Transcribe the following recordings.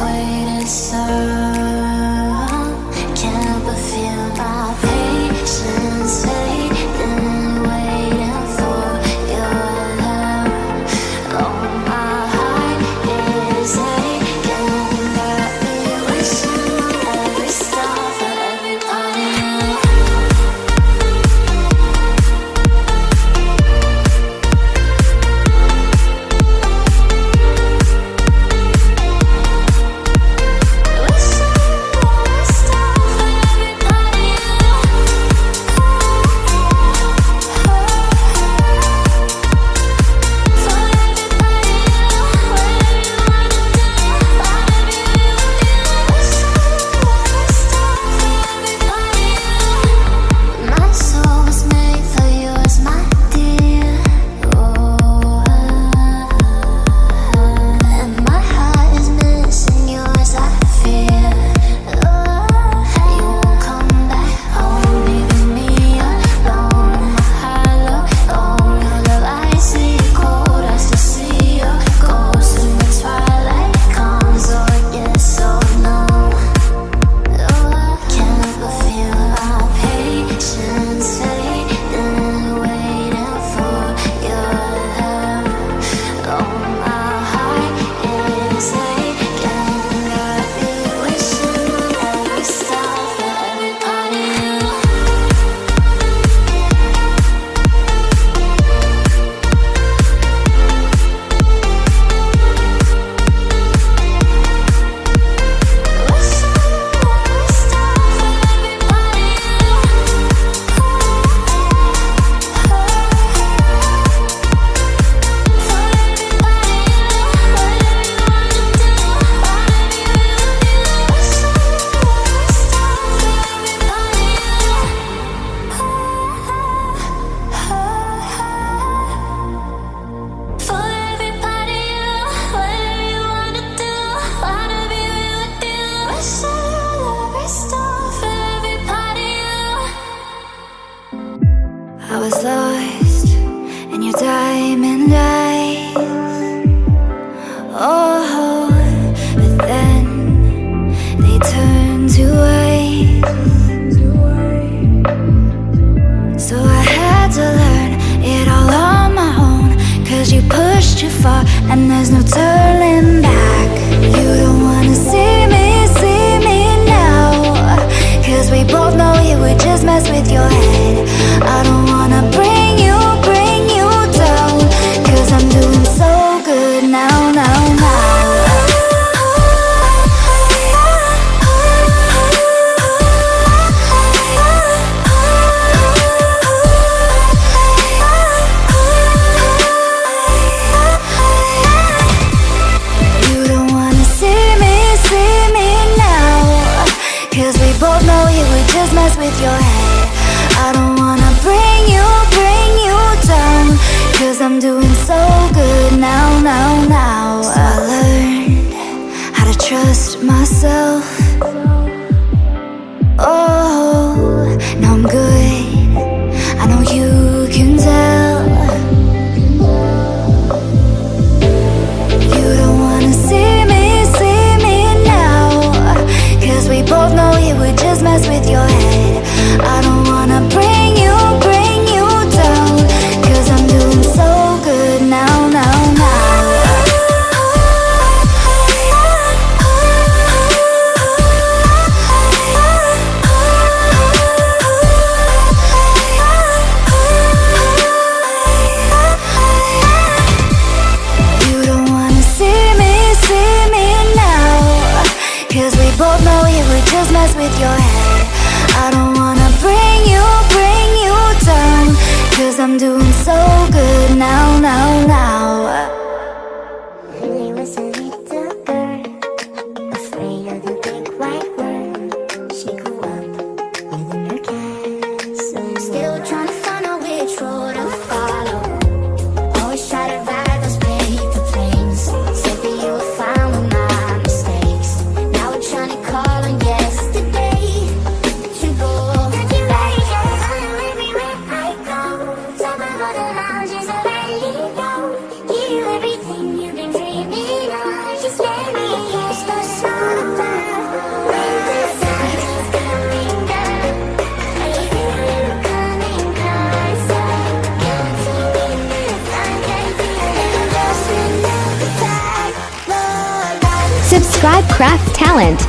waited so long, can't but feel my patience fading, waiting for your love. Oh, my heart is aching, got me wishing on every star for everybody. I was lost in your diamond eyes. Oh, but then they turned to ice. So I had to learn it all on my own, 'cause you pushed too far and there's no turning back. You don't wanna see me now, 'cause we both know it would just mess with your head. I don't wanna bring you down, 'cause I'm doing so good now. You don't wanna see me now, 'cause we both know it would just mess with your head. I don't wanna bring you down, 'cause I'm doing so good now. So I learned how to trust myself. Oh, now I'm good, I know you can tell. You don't wanna see me now, 'cause we both know it would just mess with your head. I don't wanna bring you down, 'cause I'm doing so good. subscribe Craftz Talent.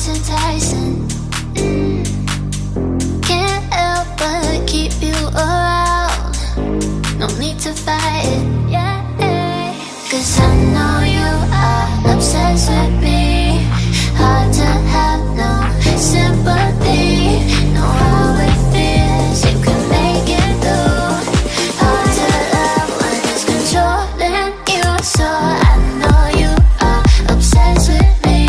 Enticing. Can't help but keep you around. No need to fight it, yeah. 'Cause I know you are obsessed with me. Hard to have no sympathy. Know how it feels, you can make it through. Hard to love when it's controlling you. So I know you are obsessed with me.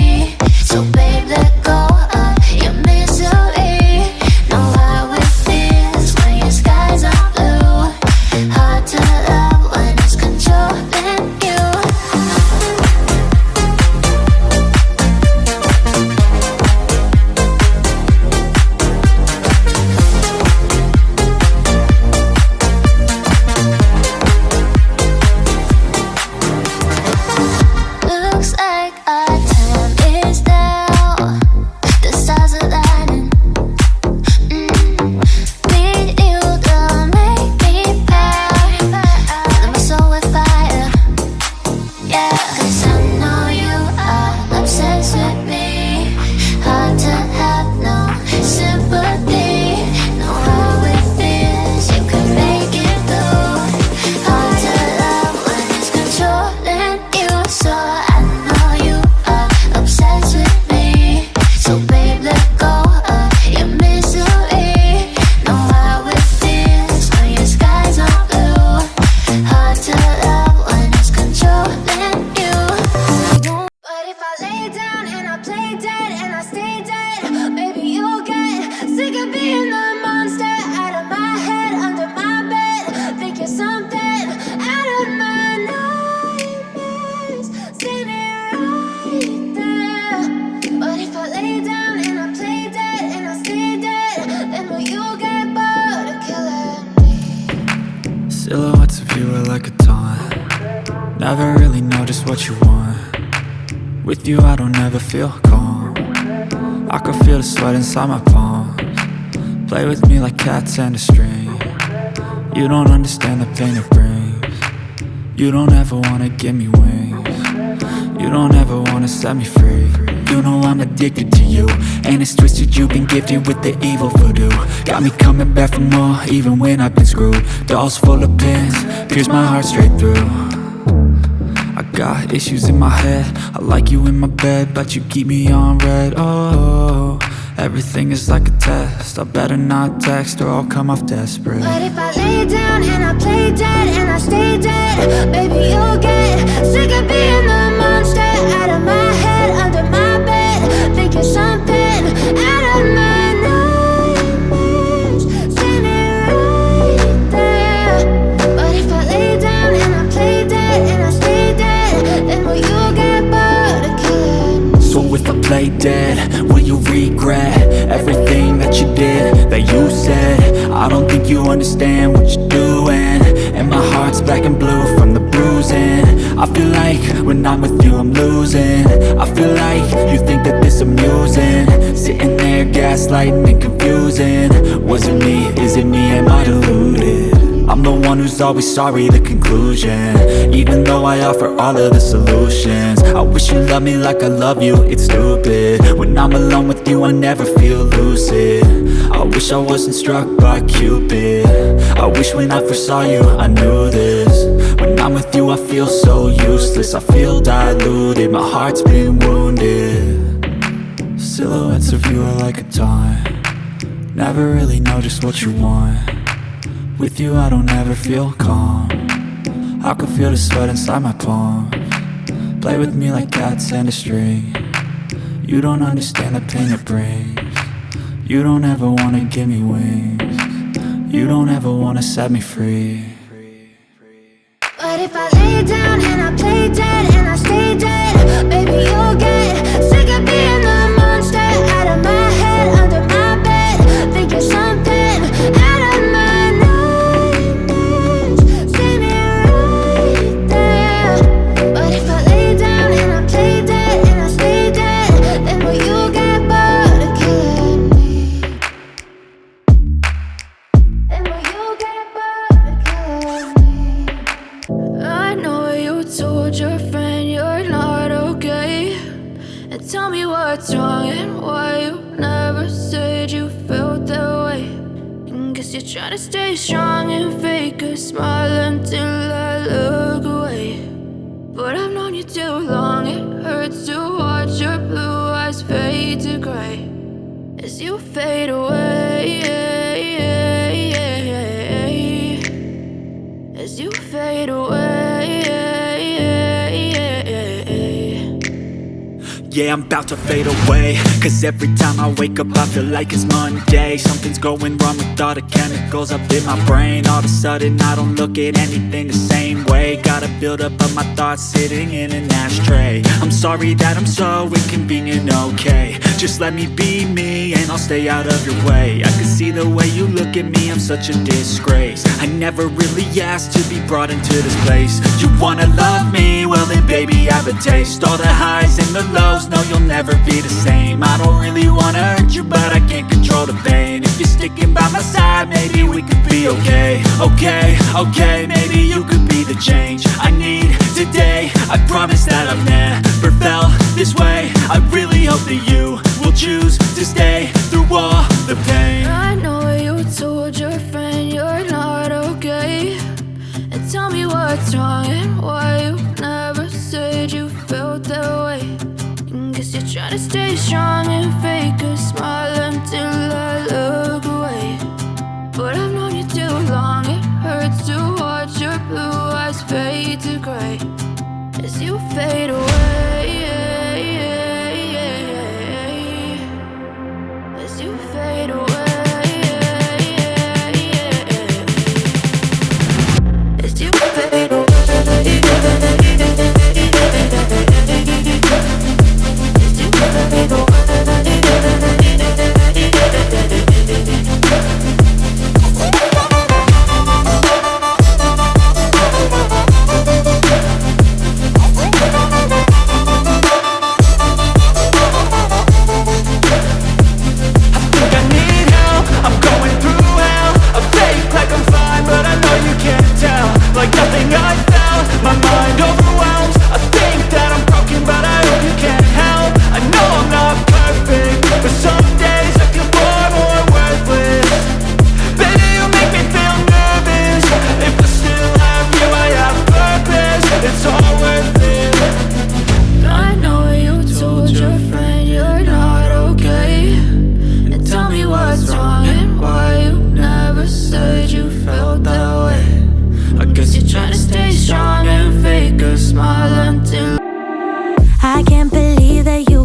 So babe, let go of your misery. Know how it feels when your skies are blue. Hard to love when it's controlling you. Looks like our time is now. The stars are lighting. Need you to make me proud. Fill my soul with fire. Yeah, 'cause I know you are obsessed with me. Hard to have no sympathy. Know how it feels, you can make it through. Hard to love when it's controlling you. So I know you are obsessed with me. So babe, let go of your misery. Know how it feels when your skies are blue. Hard to love when it's controlling you. But if I lay down and I play dead and I stay dead, maybe you'll get sick of being the monster out of my head, under my bed. Think you're something out of my nightmares. Seen it right there. But if I lay down and I play dead and I stay dead, then will you get bored of killing me? Silhouettes of you are like a taunt. Never really know just what you want. With you I don't ever feel calm. I can feel the sweat inside my palms. Play with me like cats and a string. You don't understand the pain it brings. You don't ever wanna give me wings. You don't ever wanna set me free. You know I'm addicted to you, and it's twisted, you've been gifted with the evil voodoo. Got me coming back for more, even when I've been screwed. Dolls full of pins, pierce my heart straight through. I got issues in my head, I like you in my bed, but you keep me on red. Oh, everything is like a test, I better not text or I'll come off desperate. But if I lay down and I play dead and I stay dead, baby, you'll get sick of being the monster out of my head, under my bed, thinking something out of my nightmares, standing right there. But if I lay down and I play dead and I stay dead, then will you get bored of killing me? So if I play dead, will you regret everything that you did, that you said? I don't think you understand what you're doing, and my heart's black and blue from the bruising. I feel like when I'm with you I'm losing. I feel like you think that this amusing, sitting there gaslighting and confusing. Was it me? Is it me? Am I deluded? I'm the one who's always sorry, the conclusion, even though I offer all of the solutions. I wish you loved me like I love you, it's stupid. When I'm alone with you I never feel lucid. I wish I wasn't struck by Cupid. I wish when I first saw you I knew this. When I'm with you I feel so useless, I feel diluted, my heart's been wounded. Silhouettes of you are like a taunt, never really know just what you want. With you I don't ever feel calm, I can feel the sweat inside my palm. Play with me like cats and a string, you don't understand the pain it brings. You don't ever wanna give me wings, you don't ever wanna set me free. But if I lay down and I play dead and I stay dead, baby, you'll get sick of being the monster out of my head, under my bed, thinking something out of my nightmares, standing right there. But if I lay down and I play dead and I stay dead, then will you get bored of killing me? Then will you get bored of killing me? I know you told your friend you're not okay, and tell me what's wrong and why you never said you felt that way. And guess you're trying to stay strong and fake a smile until I look away. But I've known you too long, it hurts to watch your blue eyes fade to gray as you fade away, as you fade away. Yeah, I'm about to fade away, cause every time I wake up I feel like it's Monday. Something's going wrong with all the chemicals up in my brain. All of a sudden I don't look at anything the same way. Gotta build up of my thoughts sitting in an ashtray. I'm sorry that I'm so inconvenient, okay. Just let me be me and I'll stay out of your way. I can see the way you look at me, I'm such a disgrace. I never really asked to be brought into this place. You wanna love me? Well then baby I have a taste. All the highs and the lows, no you'll never be the same. I don't really wanna hurt you but I can't control the pain. If you're sticking by my side maybe we could be okay. Okay, maybe you could be the change I need today. I promise that I've never felt this way. I really hope that you will choose to stay through all the pain. I know you told your friend you're not okay, and tell me what's wrong and why you never said you felt that way. And guess you're trying to stay strong and fake